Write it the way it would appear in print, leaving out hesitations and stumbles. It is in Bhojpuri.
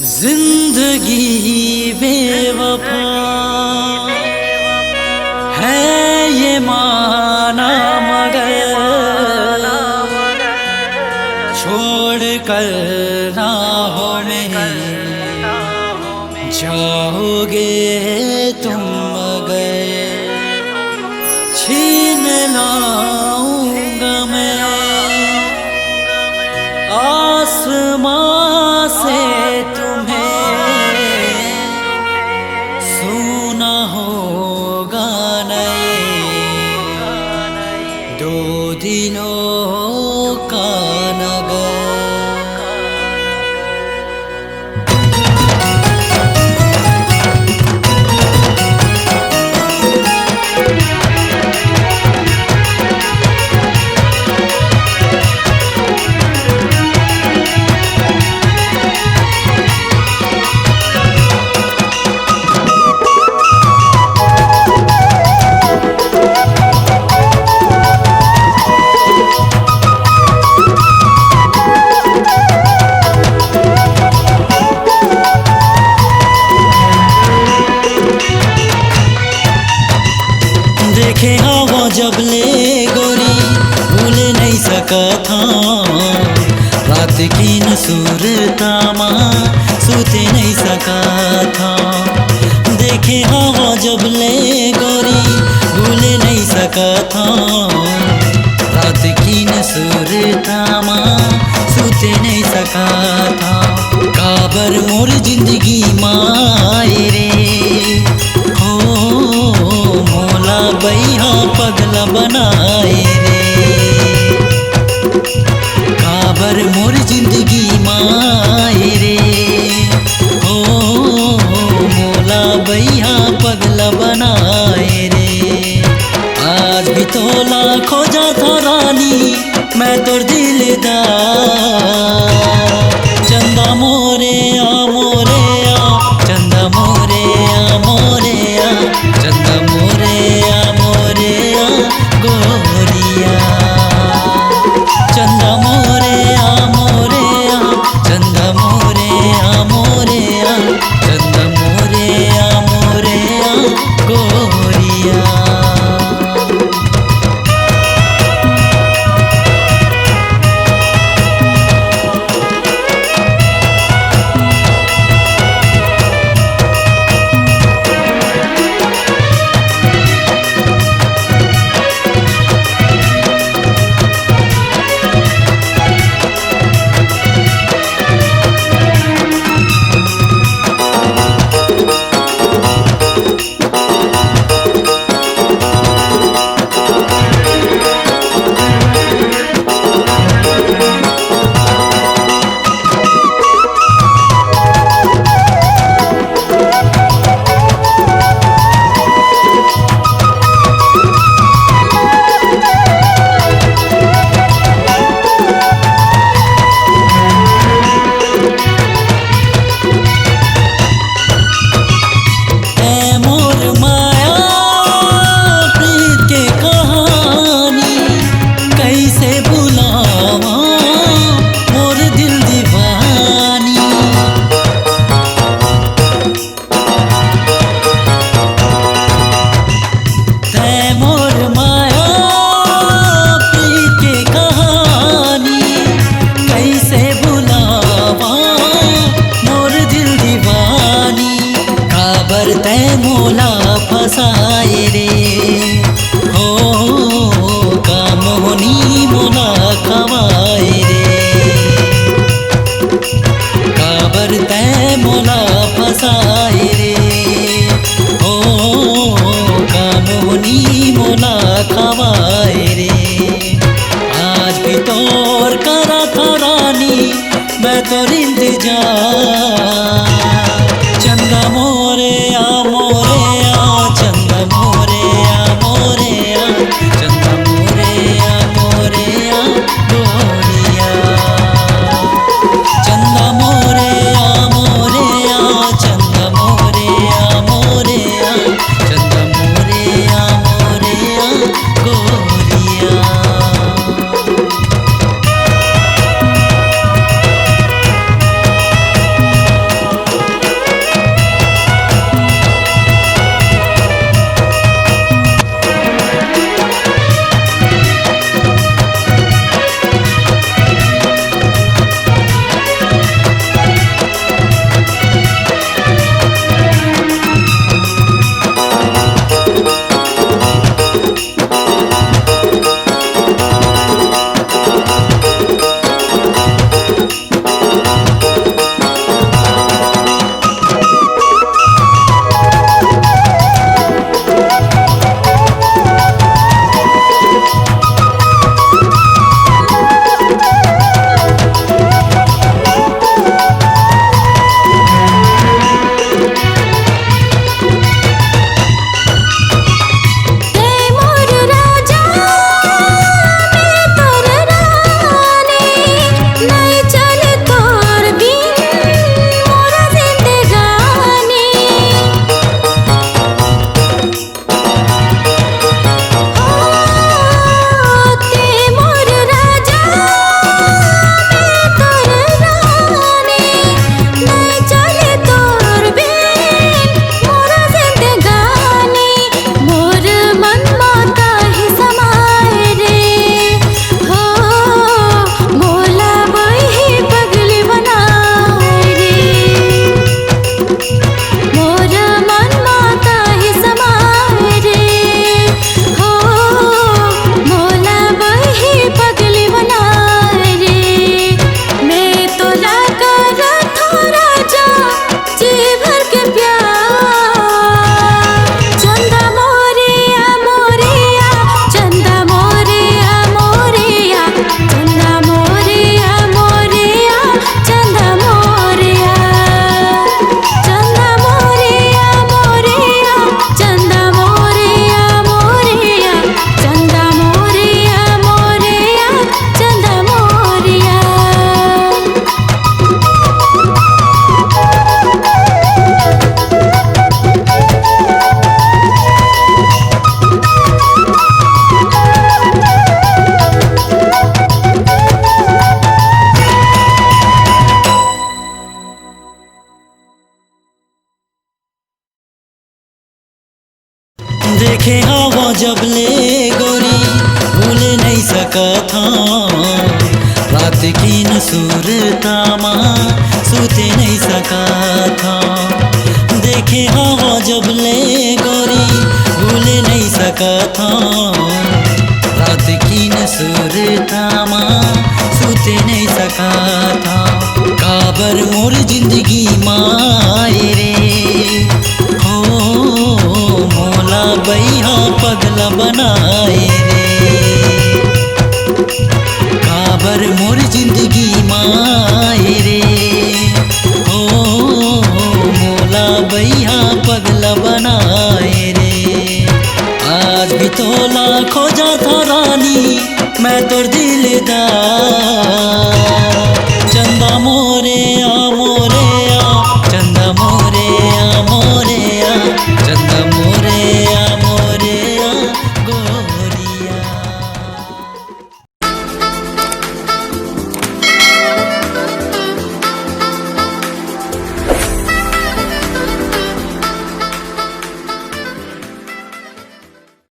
जिंदगी बेवफा है ये माना मगर छोड़ कर ना हो में जाओगे तुम मगर छीन लाऊंगा मैं आसमां से सुना होगा नए दो दिनों का नगर। देखे हवा जब ले गोरी भूल नहीं सका था रात की न सूरता माँ सोते नहीं सका था। देखे हवा जब ले गोरी भूल नहीं सका था रात की न सूरता माँ सोते नहीं सका था। काबर मोर जिंदगी माए रे बैहा पगला बनाए रे काबर मोर जिंदगी माए रे हो मोला बैहा पगला बनाए रे। आज भी तो लाखों जाता रानी मैं तोर दिलदार चंदा मोरे आ चंदा मोरे आ चंदा मोरे आ गोरिया चंदा मोरे आ चंदा मोरे आ चंदा मोरे आ गोरिया। मोला फसाए रे हो काम होनी मोला खवाए रे काबर तै मोला फसाए रे हो काम होनी मोला खवाए रे। आज भी तोर करा था रानी मैं तोर इंतजार चंदा मोरे आ चंदा मोरे आ चंदा मोरे आ गोरिया चंदा मोरे आ चंदा मोरे आ चंदा मोरे आ गोरिया। देखे हवा जब ले गोरी भूले नहीं सका था, रात की न सूरता माँ सूते नहीं सका था। देखे हवा जब ले गोरी भूले नहीं सका था, रात की न सूरता माँ सूते नहीं सका था। काबर मोर जिंदगी माए रे हो मोला बैहा पगला बनाए रे। काबर मोर जिंदगी माए रे हो मोला बैहा पगला बनाए रे। आज भी तोला खोजा था रानी मैं तोर दिलदार,